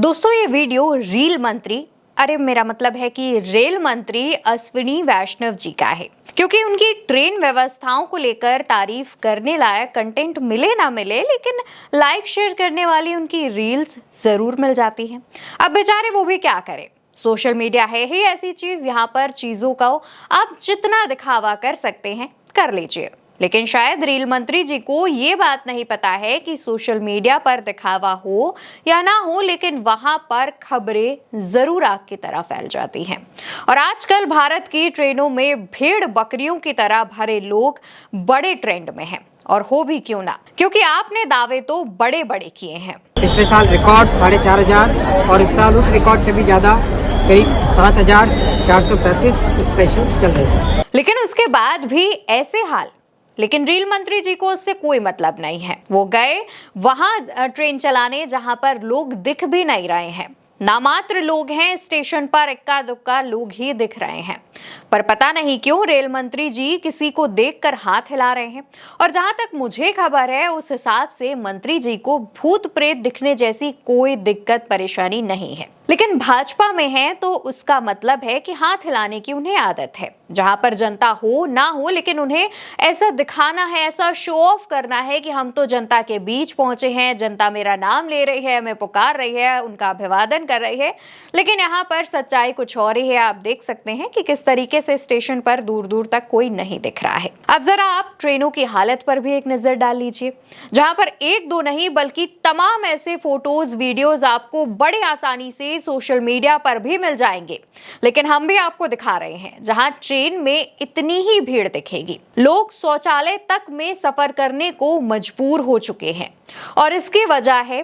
दोस्तों ये video reel मंत्री मेरा मतलब है कि रेल मंत्री अश्विनी वैष्णव जी का है, क्योंकि उनकी ट्रेन व्यवस्थाओं को लेकर तारीफ करने लायक कंटेंट मिले ना मिले, लेकिन लाइक शेयर करने वाली उनकी रील्स जरूर मिल जाती हैं। अब बेचारे वो भी क्या करें, सोशल मीडिया है ही ऐसी चीज, यहाँ पर चीजों का आप जितना दिखावा कर सकते हैं कर लीजिए। लेकिन शायद रेल मंत्री जी को ये बात नहीं पता है कि सोशल मीडिया पर दिखावा हो या ना हो, लेकिन वहां पर खबरें जरूर आग की तरह फैल जाती हैं। और आजकल भारत की ट्रेनों में भेड़ बकरियों की तरह भरे लोग बड़े ट्रेंड में हैं, और हो भी क्यों ना, क्योंकि आपने दावे तो बड़े बड़े किए हैं। पिछले साल रिकॉर्ड 4,500 और इस साल उस रिकॉर्ड से भी ज्यादा करीब 7,435 स्पेशल चल रहे हैं। लेकिन उसके बाद भी ऐसे हाल, लेकिन रेल मंत्री जी को उससे कोई मतलब नहीं है। वो गए वहां ट्रेन चलाने जहां पर लोग दिख भी नहीं रहे हैं, नामात्र लोग हैं, स्टेशन पर इक्का दुक्का लोग ही दिख रहे हैं। पर पता नहीं क्यों रेल मंत्री जी किसी को देखकर हाथ हिला रहे हैं। और जहां तक मुझे खबर है उस हिसाब से मंत्री जी को भूत प्रेत दिखने जैसी कोई दिक्कत परेशानी नहीं है। लेकिन भाजपा में है तो उसका मतलब है कि हाथ हिलाने की उन्हें आदत है। जहां पर जनता हो ना हो, लेकिन उन्हें ऐसा दिखाना है, ऐसा शो ऑफ करना है कि हम तो जनता के बीच पहुंचे हैं, जनता मेरा नाम ले रही है, हमें पुकार रही है, उनका अभिवादन कर रही है। लेकिन यहाँ पर सच्चाई कुछ और ही है। आप देख सकते हैं कि किस तरीके से स्टेशन पर दूर दूर तक कोई नहीं दिख रहा है। अब जरा आप ट्रेनों की हालत पर भी एक नजर डाल लीजिए, जहां पर एक दो नहीं बल्कि तमाम ऐसे फोटोज वीडियोज आपको बड़े आसानी से सोशल मीडिया पर भी मिल जाएंगे। लेकिन हम भी आपको दिखा रहे हैं जहां ट्रेन में इतनी ही भीड़ दिखेगी, लोग शौचालय तक में सफर करने को मजबूर हो चुके हैं। और इसकी वजह है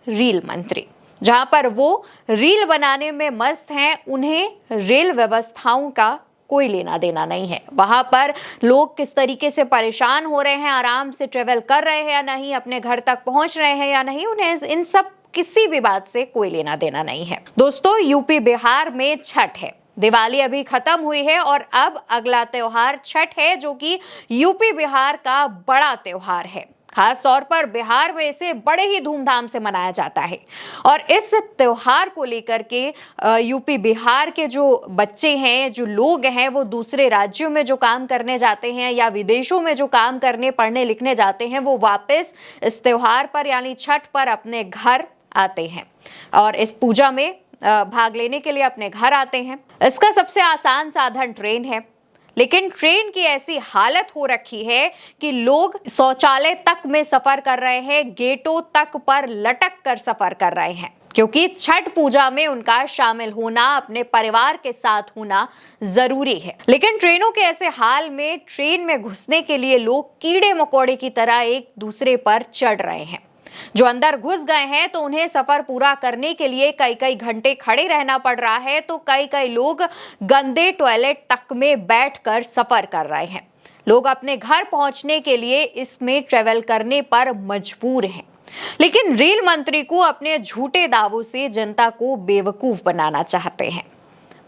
रेल मंत्री। जहां पर वो रील बनाने में मस्त हैं, उन्हें रेल व्यवस्थाओं का कोई लेना देना नहीं है। वहां पर लोग किस तरीके से परेशान हो रहे हैं, आराम से ट्रेवल कर रहे हैं या नहीं, अपने घर तक पहुंच रहे हैं या नहीं, उन्हें इन सब किसी भी बात से कोई लेना देना नहीं है। दोस्तों यूपी बिहार में छठ है, दिवाली अभी खत्म हुई है और अब अगला त्योहार छठ है, जो कि यूपी बिहार का बड़ा त्योहार है। खास तौर पर बिहार में इसे बड़े ही धूमधाम से मनाया जाता है। और इस त्योहार को लेकर के यूपी बिहार के जो बच्चे हैं, जो लोग हैं, वो दूसरे राज्यों में जो काम करने जाते हैं या विदेशों में जो काम करने पढ़ने लिखने जाते हैं, वो वापस इस त्योहार पर यानी छठ पर अपने घर आते हैं और इस पूजा में भाग लेने के लिए अपने घर आते हैं। इसका सबसे आसान साधन ट्रेन है। लेकिन ट्रेन की ऐसी हालत हो रखी है कि लोग शौचालय तक में सफर कर रहे हैं, गेटों तक पर लटक कर सफर कर रहे हैं, क्योंकि छठ पूजा में उनका शामिल होना, अपने परिवार के साथ होना जरूरी है। लेकिन ट्रेनों के ऐसे हाल में ट्रेन में घुसने के लिए लोग कीड़े मकोड़े की तरह एक दूसरे पर चढ़ रहे हैं। जो अंदर घुस गए हैं तो उन्हें सफर पूरा करने के लिए कई कई घंटे खड़े रहना पड़ रहा है, तो कई कई लोग गंदे टॉयलेट तक में बैठकर सफर कर रहे हैं। लोग अपने घर पहुंचने के लिए इसमें ट्रेवल करने पर मजबूर हैं। लेकिन रेल मंत्री को अपने झूठे दावों से जनता को बेवकूफ बनाना चाहते हैं।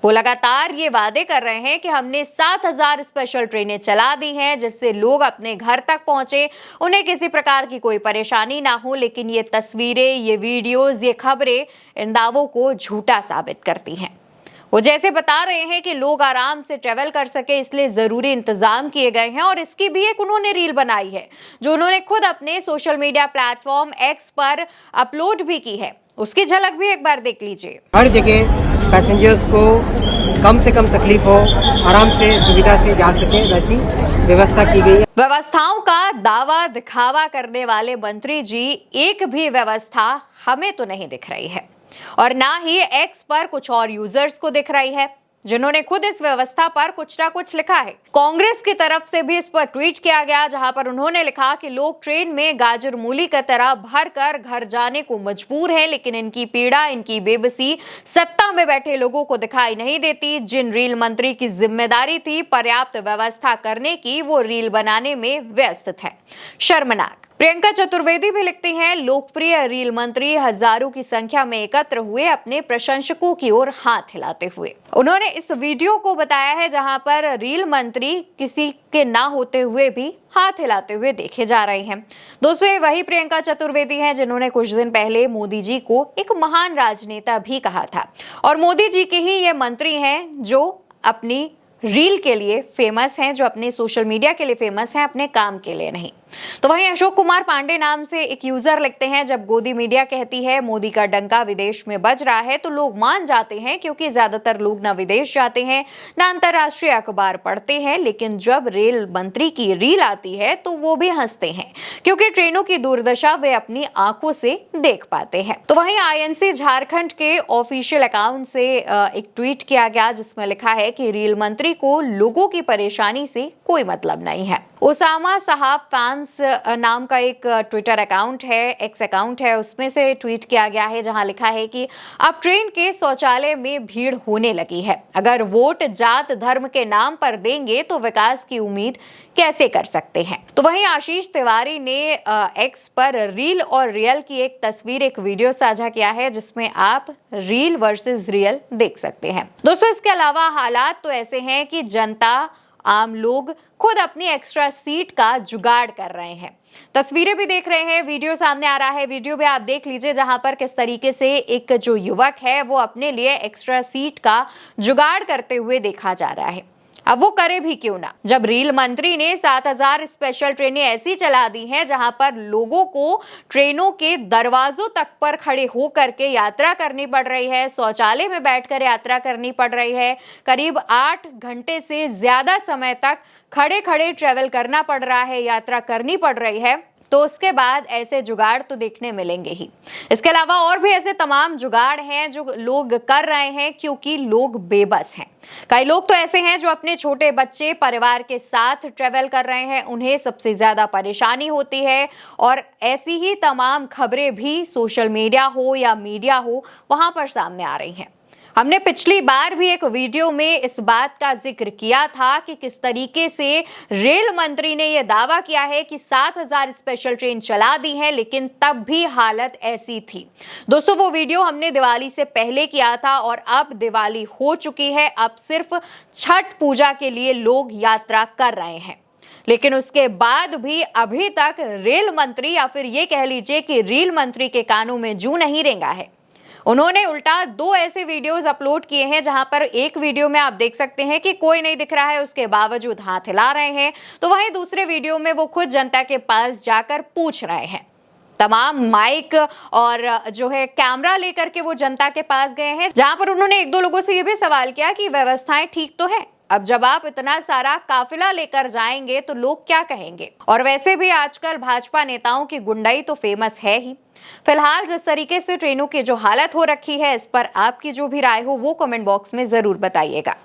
वो लगातार ये वादे कर रहे हैं कि हमने 7,000 स्पेशल ट्रेनें चला दी हैं, जिससे लोग अपने घर तक पहुंचे, उन्हें किसी प्रकार की कोई परेशानी ना हो। लेकिन ये तस्वीरें, ये वीडियोस, ये खबरें इन दावों को झूठा साबित करती हैं। वो जैसे बता रहे हैं कि लोग आराम से ट्रेवल कर सके, इसलिए जरूरी इंतजाम किए गए हैं। और इसकी भी एक उन्होंने रील बनाई है, जो उन्होंने खुद अपने सोशल मीडिया प्लेटफॉर्म एक्स पर अपलोड भी की है। उसकी झलक भी एक बार देख लीजिए। हर जगह पैसेंजर्स को कम से कम तकलीफ हो, आराम से सुविधा से जा सके, वैसी व्यवस्था की गई है। व्यवस्थाओं का दावा दिखावा करने वाले मंत्री जी एक भी व्यवस्था हमें तो नहीं दिख रही है, और ना ही एक्स पर कुछ और यूजर्स को दिख रही है, जिन्होंने खुद इस व्यवस्था पर कुछ ना कुछ लिखा है। कांग्रेस की तरफ से भी इस पर ट्वीट किया गया, जहां पर उन्होंने लिखा कि लोग ट्रेन में गाजर मूली की तरह भरकर घर जाने को मजबूर हैं, लेकिन इनकी पीड़ा, इनकी बेबसी सत्ता में बैठे लोगों को दिखाई नहीं देती। जिन रेल मंत्री की जिम्मेदारी थी पर्याप्त व्यवस्था करने की, वो रील बनाने में व्यस्त थे। शर्मनाक। प्रियंका चतुर्वेदी भी लिखती हैं, लोकप्रिय रील मंत्री हजारों की संख्या में एकत्र हुए अपने प्रशंसकों की ओर हाथ हिलाते हुए। उन्होंने इस वीडियो को बताया है जहां पर रील मंत्री किसी के ना होते हुए भी हाथ हिलाते हुए देखे जा रहे हैं। दोस्तों, ये वही प्रियंका चतुर्वेदी हैं जिन्होंने कुछ दिन पहले मोदी जी को एक महान राजनेता भी कहा था, और मोदी जी के ही ये मंत्री हैं जो अपनी रील के लिए फेमस हैं, जो अपने सोशल मीडिया के लिए फेमस हैं, अपने काम के लिए नहीं। तो वहीं अशोक कुमार पांडे नाम से एक यूजर लिखते हैं, जब गोदी मीडिया कहती है मोदी का डंका विदेश में बज रहा है तो लोग मान जाते हैं, क्योंकि ज्यादातर लोग ना विदेश जाते हैं ना अंतरराष्ट्रीय अखबार पढ़ते हैं। लेकिन जब रेल मंत्री की रील आती है तो वो भी हंसते हैं, क्योंकि ट्रेनों की दुर्दशा वे अपनी आंखों से देख पाते हैं। तो वहीं आईएनसी झारखंड के ऑफिशियल अकाउंट से एक ट्वीट किया गया जिसमें लिखा है कि रील मंत्री को लोगों की परेशानी से कोई मतलब नहीं है। ओसामा साहब फैंस नाम का एक ट्विटर अकाउंट है, एक्स अकाउंट है, उसमें से ट्वीट किया गया है जहां लिखा है कि अब ट्रेन के शौचालय में भीड़ होने लगी है। अगर वोट जात धर्म के नाम पर देंगे तो विकास की उम्मीद कैसे कर सकते हैं। तो वहीं आशीष तिवारी ने एक्स पर रील और रियल की एक तस्वीर, एक वीडियो साझा किया है जिसमें आप रील वर्सेस रियल देख सकते हैं। दोस्तों, इसके अलावा हालात तो ऐसे हैं कि जनता, आम लोग खुद अपनी एक्स्ट्रा सीट का जुगाड़ कर रहे हैं। तस्वीरें भी देख रहे हैं, वीडियो सामने आ रहा है, वीडियो भी आप देख लीजिए जहां पर किस तरीके से एक जो युवक है वो अपने लिए एक्स्ट्रा सीट का जुगाड़ करते हुए देखा जा रहा है। अब वो करे भी क्यों ना, जब रेल मंत्री ने 7000 स्पेशल ट्रेनें ऐसी चला दी हैं जहां पर लोगों को ट्रेनों के दरवाजों तक पर खड़े होकर के यात्रा करनी पड़ रही है, शौचालय में बैठकर यात्रा करनी पड़ रही है, करीब 8 घंटे से ज्यादा समय तक खड़े खड़े ट्रेवल करना पड़ रहा है, यात्रा करनी पड़ रही है, तो उसके बाद ऐसे जुगाड़ तो देखने मिलेंगे ही। इसके अलावा और भी ऐसे तमाम जुगाड़ हैं जो लोग कर रहे हैं, क्योंकि लोग बेबस हैं। कई लोग तो ऐसे हैं जो अपने छोटे बच्चे परिवार के साथ ट्रेवल कर रहे हैं, उन्हें सबसे ज्यादा परेशानी होती है, और ऐसी ही तमाम खबरें भी सोशल मीडिया हो या मीडिया हो वहां पर सामने आ रही हैं। हमने पिछली बार भी एक वीडियो में इस बात का जिक्र किया था कि किस तरीके से रेल मंत्री ने यह दावा किया है कि 7000 स्पेशल ट्रेन चला दी है, लेकिन तब भी हालत ऐसी थी। दोस्तों, वो वीडियो हमने दिवाली से पहले किया था और अब दिवाली हो चुकी है, अब सिर्फ छठ पूजा के लिए लोग यात्रा कर रहे हैं। लेकिन उसके बाद भी अभी तक रेल मंत्री, या फिर ये कह लीजिए कि रेल मंत्री के कानों में जूं नहीं रेंगा है। उन्होंने उल्टा 2 ऐसे वीडियोस अपलोड किए हैं जहां पर एक वीडियो में आप देख सकते हैं कि कोई नहीं दिख रहा है, उसके बावजूद हाथ हिला रहे हैं, तो वहीं दूसरे वीडियो में वो खुद जनता के पास जाकर पूछ रहे हैं। तमाम माइक और जो है कैमरा लेकर के वो जनता के पास गए हैं, जहां पर उन्होंने 1-2 लोगों से ये भी सवाल किया कि व्यवस्थाएं ठीक तो है। अब जब आप इतना सारा काफिला लेकर जाएंगे तो लोग क्या कहेंगे। और वैसे भी आजकल भाजपा नेताओं की गुंडाई तो फेमस है ही। फिलहाल जिस तरीके से ट्रेनों की जो हालत हो रखी है, इस पर आपकी जो भी राय हो वो कमेंट बॉक्स में जरूर बताइएगा।